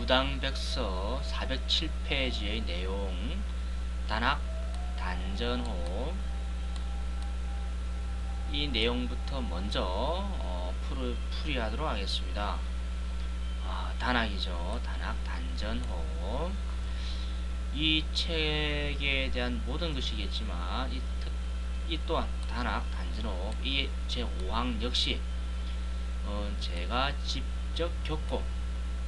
무당백서 407페이지의 내용, 단학, 단전호, 이 내용부터 먼저 풀이하도록 하겠습니다. 단학이죠. 단학, 단전호. 이 책에 대한 모든 것이겠지만 이 또한 단학, 단전호, 이 제5항 역시 제가 직접 겪고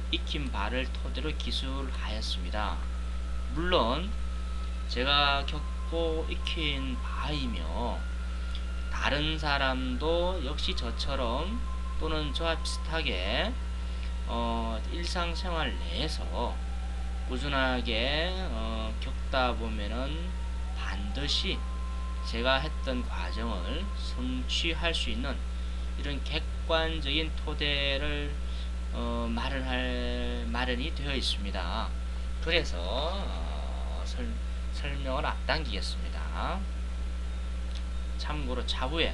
익힌 바를 토대로 기술하였습니다. 물론 제가 겪고 익힌 바이며 다른 사람도 역시 저처럼 또는 저와 비슷하게 일상생활 내에서 꾸준하게 겪다 보면은 반드시 제가 했던 과정을 성취할 수 있는 이런 객관적인 토대를 마련이 되어 있습니다. 그래서 설명을 앞당기겠습니다. 참고로 차후에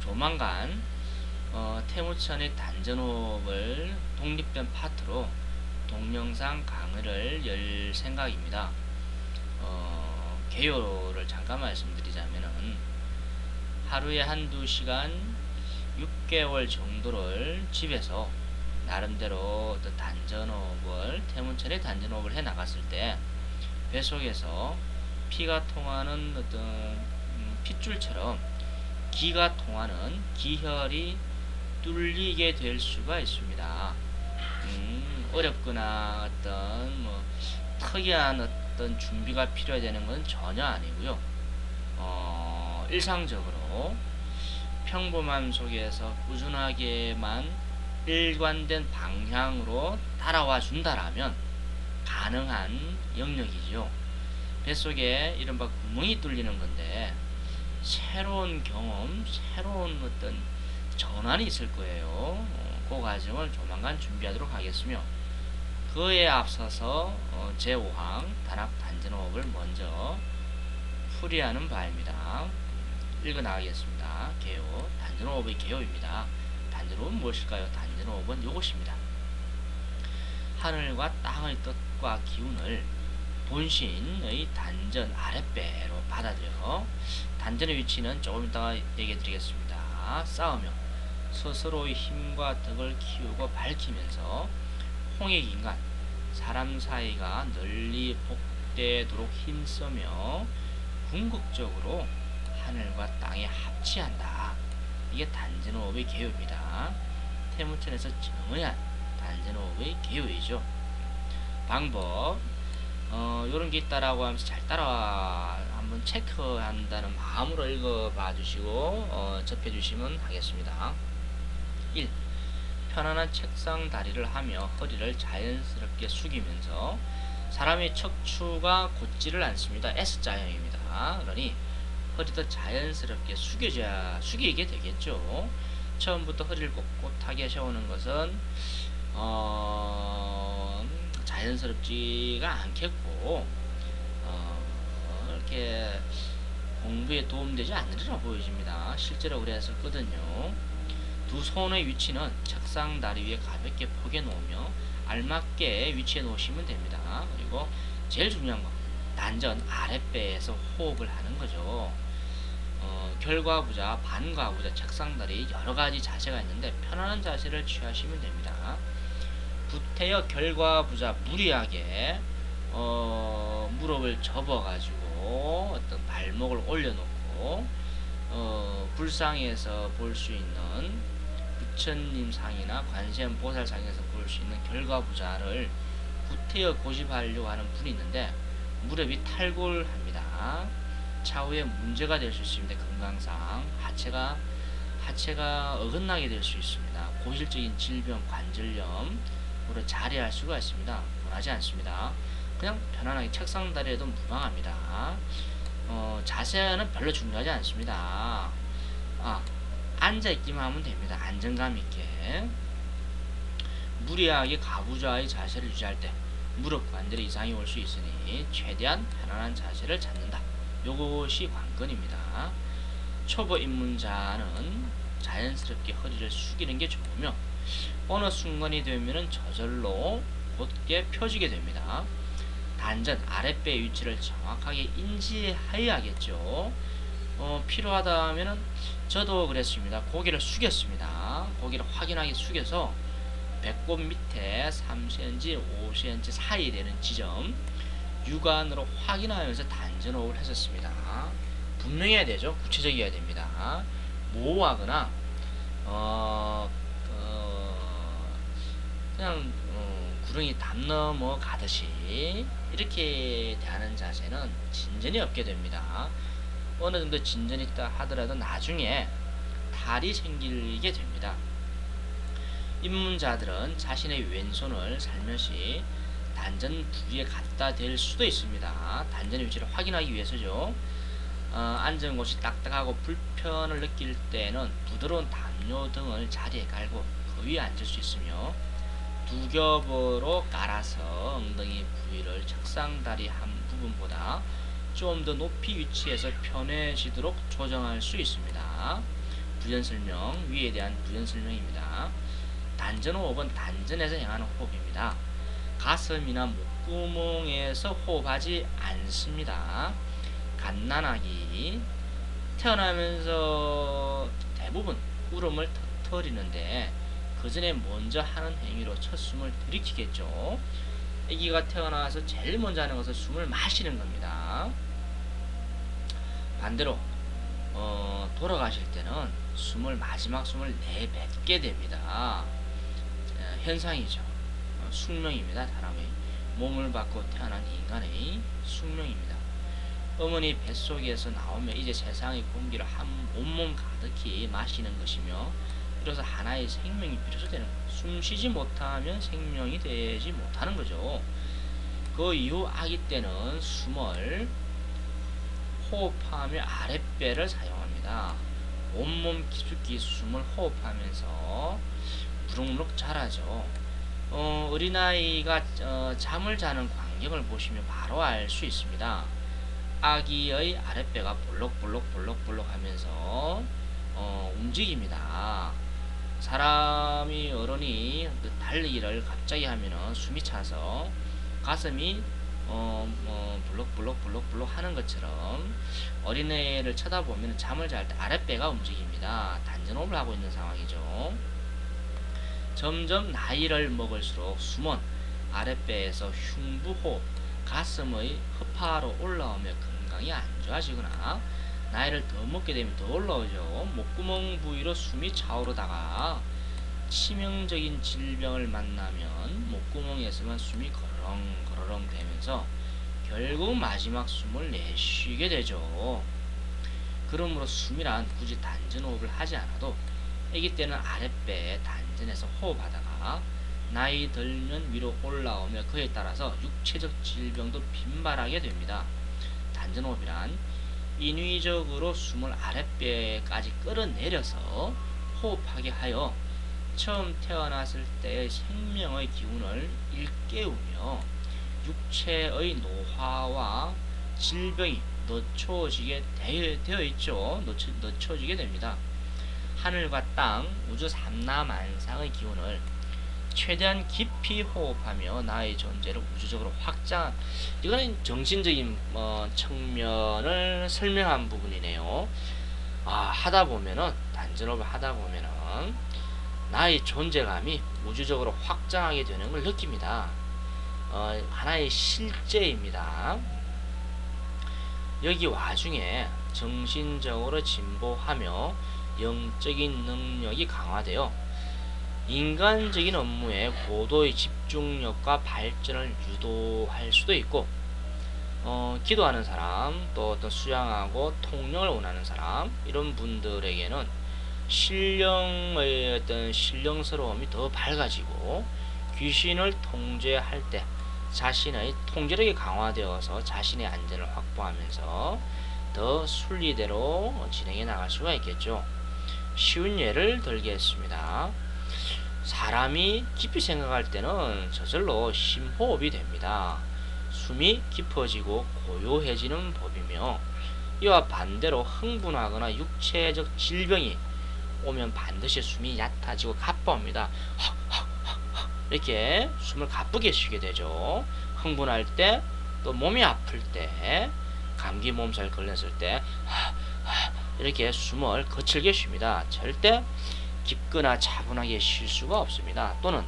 조만간 태무천의 단전호흡을 독립된 파트로 동영상 강의를 열 생각입니다. 개요를 잠깐 말씀드리자면은 하루에 한두 시간 6개월 정도를 집에서 나름대로 단전호흡을, 태문천의 단전호흡을 해 나갔을 때 뱃속에서 피가 통하는 어떤 핏줄처럼 기가 통하는 기혈이 뚫리게 될 수가 있습니다. 어렵거나 어떤 특이한 어떤 준비가 필요되는 건 전혀 아니고요. 일상적으로 평범함 속에서 꾸준하게만 일관된 방향으로 따라와 준다라면 가능한 영역이죠. 뱃속에 이른바 구멍이 뚫리는 건데 새로운 경험, 새로운 어떤 전환이 있을 거예요. 그 과정을 조만간 준비하도록 하겠으며, 그에 앞서서 제5항 단학 단전호흡을 먼저 풀이하는 바입니다. 읽어 나가겠습니다. 개요, 단전호흡의 개요입니다. 단전호흡은 무엇일까요? 단전호흡은 이것입니다. 하늘과 땅의 뜻과 기운을 본신의 단전 아랫배로 받아들여 단전의 위치는 조금 이따가 얘기해 드리겠습니다. 쌓으며 스스로의 힘과 덕을 키우고 밝히면서 홍익인간 사람 사이가 널리 복되도록 힘쓰며 궁극적으로 하늘과 땅에 합치한다. 이게 단전호흡의 개요입니다. 태무천에서 정의한 단전호흡의 개요이죠. 방법 요런 게 있다라고 하면서 잘 따라 한번 체크한다는 마음으로 읽어봐 주시고 접해 주시면 하겠습니다. 1. 편안한 책상 다리를 하며 허리를 자연스럽게 숙이면서 사람의 척추가 곧지를 않습니다. S자형입니다. 그러니 허리도 자연스럽게 숙이게 되겠죠. 처음부터 허리를 꼿꼿하게 세우는 것은 자연스럽지가 않겠고 이렇게 공부에 도움되지 않으리라 보여집니다. 실제로 그랬었거든요. 두 손의 위치는 책상 다리 위에 가볍게 포개 놓으며 알맞게 위치해 놓으시면 됩니다. 그리고 제일 중요한 거, 단전 아랫배에서 호흡을 하는 거죠. 결과부자, 반과부자, 책상다리 여러가지 자세가 있는데 편안한 자세를 취하시면 됩니다. 구태여 결과부자 무리하게 무릎을 접어가지고 어떤 발목을 올려놓고 불상에서 볼 수 있는 부처님 상이나 관세음 보살상에서 볼 수 있는 결과부자를 구태여 고집하려고 하는 분이 있는데 무릎이 탈골합니다. 차후에 문제가 될 수 있습니다. 건강상 하체가 어긋나게 될 수 있습니다. 고질적인 질병, 관절염으로 자리할 수가 있습니다. 원하지 않습니다. 그냥 편안하게 책상 다리에도 무방합니다. 자세는 별로 중요하지 않습니다. 앉아있기만 하면 됩니다. 안정감 있게. 무리하게 가부좌의 자세를 유지할 때 무릎 관절에 이상이 올 수 있으니 최대한 편안한 자세를 찾는다. 요것이 관건입니다. 초보 입문자는 자연스럽게 허리를 숙이는 게 좋으며 어느 순간이 되면은 저절로 곧게 펴지게 됩니다. 단전 아랫배의 위치를 정확하게 인지해야겠죠. 필요하다면은 저도 그랬습니다. 고개를 숙였습니다. 고개를 확인하게 숙여서 배꼽 밑에 3cm, 5cm 사이 되는 지점 육안으로 확인하면서 단전 호흡을 했었습니다. 분명해야 되죠. 구체적이어야 됩니다. 모호하거나 그냥 구렁이 담 넘어 가듯이 이렇게 대하는 자세는 진전이 없게 됩니다. 어느 정도 진전이 있다 하더라도 나중에 탈이 생기게 됩니다. 입문자들은 자신의 왼손을 살며시 단전 부위에 갖다 댈 수도 있습니다. 단전의 위치를 확인하기 위해서죠. 앉은 곳이 딱딱하고 불편을 느낄 때는 부드러운 담요 등을 자리에 깔고 그 위에 앉을 수 있으며 두 겹으로 깔아서 엉덩이 부위를 책상다리 한 부분보다 좀 더 높이 위치해서 편해지도록 조정할 수 있습니다. 부연 설명, 위에 대한 부연 설명입니다. 단전 호흡은 단전에서 향하는 호흡입니다. 가슴이나 목구멍에서 호흡하지 않습니다. 갓난아기 태어나면서 대부분 울음을 터뜨리는데 그 전에 먼저 하는 행위로 첫 숨을 들이키겠죠. 아기가 태어나서 제일 먼저 하는 것은 숨을 마시는 겁니다. 반대로 돌아가실 때는 마지막 숨을 내뱉게 됩니다. 현상이죠. 숙명입니다. 사람의 몸을 받고 태어난 인간의 숙명입니다. 어머니 뱃속에서 나오면 이제 세상의 공기를 한 온몸 가득히 마시는 것이며 그래서 하나의 생명이 비로소 되는 거예요. 숨 쉬지 못하면 생명이 되지 못하는 거죠. 그 이후 아기 때는 숨을 호흡하며 아랫배를 사용합니다. 온몸 깊숙이 숨을 호흡하면서 무럭무럭 자라죠. 어린아이가 잠을 자는 광경을 보시면 바로 알 수 있습니다. 아기의 아랫배가 볼록볼록 하면서 움직입니다. 사람이 어른이 그 달리기를 갑자기 하면은 숨이 차서 가슴이 볼록볼록 하는 것처럼 어린애를 쳐다보면 잠을 잘 때 아랫배가 움직입니다. 단전호흡을 하고 있는 상황이죠. 점점 나이를 먹을수록 숨은 아랫배에서 흉부호흡, 가슴의 허파로 올라오며 건강이 안 좋아지거나 나이를 더 먹게 되면 더 올라오죠. 목구멍 부위로 숨이 차오르다가 치명적인 질병을 만나면 목구멍에서만 숨이 거러렁 되면서 결국 마지막 숨을 내쉬게 되죠. 그러므로 숨이란 굳이 단전호흡을 하지 않아도 아기 때는 아랫배에 단전해서 호흡하다가 나이 들면 위로 올라오며 그에 따라서 육체적 질병도 빈발하게 됩니다. 단전호흡이란 인위적으로 숨을 아랫배까지 끌어내려서 호흡하게 하여 처음 태어났을 때의 생명의 기운을 일깨우며 육체의 노화와 질병이 늦춰지게 되어 있죠. 늦춰지게 됩니다. 하늘과 땅, 우주 삼라만상의 기운을 최대한 깊이 호흡하며 나의 존재를 우주적으로 확장. 이거는 정신적인 측면을 설명한 부분이네요. 하다 보면은 단전호흡을 하다 보면은 나의 존재감이 우주적으로 확장하게 되는 걸 느낍니다. 하나의 실제입니다. 여기 와중에 정신적으로 진보하며 영적인 능력이 강화되어 인간적인 업무에 고도의 집중력과 발전을 유도할 수도 있고 기도하는 사람, 또 어떤 수양하고 통령을 원하는 사람, 이런 분들에게는 신령의 어떤 신령스러움이 더 밝아지고 귀신을 통제할 때 자신의 통제력이 강화되어서 자신의 안전을 확보하면서 더 순리대로 진행해 나갈 수가 있겠죠. 쉬운 예를 들겠습니다. 사람이 깊이 생각할 때는 저절로 심호흡이 됩니다. 숨이 깊어지고 고요해지는 법이며 이와 반대로 흥분하거나 육체적 질병이 오면 반드시 숨이 얕아지고 가빠옵니다. 이렇게 숨을 가쁘게 쉬게 되죠. 흥분할 때, 또 몸이 아플 때, 감기 몸살 걸렸을 때 이렇게 숨을 거칠게 쉽니다. 절대 깊거나 차분하게 쉴 수가 없습니다. 또는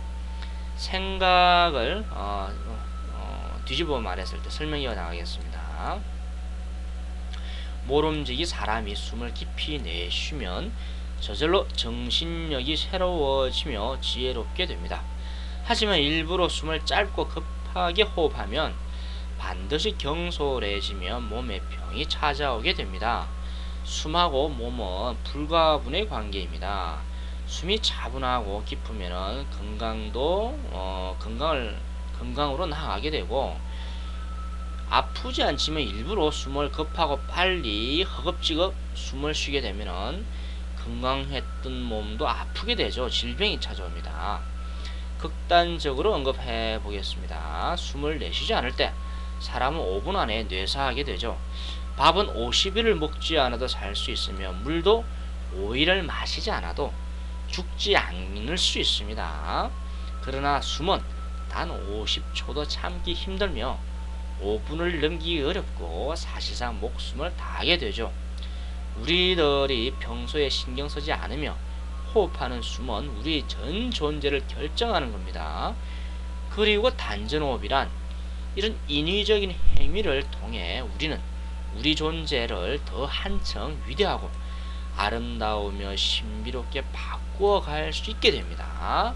생각을 뒤집어 말했을 때 설명해 나가겠습니다. 모름지기 사람이 숨을 깊이 내쉬면 저절로 정신력이 새로워지며 지혜롭게 됩니다. 하지만 일부러 숨을 짧고 급하게 호흡하면 반드시 경솔해지며 몸에 병이 찾아오게 됩니다. 숨하고 몸은 불가분의 관계입니다. 숨이 차분하고 깊으면 건강으로 나아가게 되고, 아프지 않지만 일부러 숨을 급하고 빨리 허겁지겁 숨을 쉬게 되면 건강했던 몸도 아프게 되죠. 질병이 찾아옵니다. 극단적으로 언급해 보겠습니다. 숨을 내쉬지 않을 때 사람은 5분 안에 뇌사하게 되죠. 밥은 50일을 먹지 않아도 살 수 있으며 물도 5일을 마시지 않아도 죽지 않을 수 있습니다. 그러나 숨은 단 50초도 참기 힘들며 5분을 넘기기 어렵고 사실상 목숨을 다하게 되죠. 우리들이 평소에 신경 쓰지 않으며 호흡하는 숨은 우리 전 존재를 결정하는 겁니다. 그리고 단전호흡이란 이런 인위적인 행위를 통해 우리는 우리 존재를 더 한층 위대하고 아름다우며 신비롭게 바꾸어 갈 수 있게 됩니다.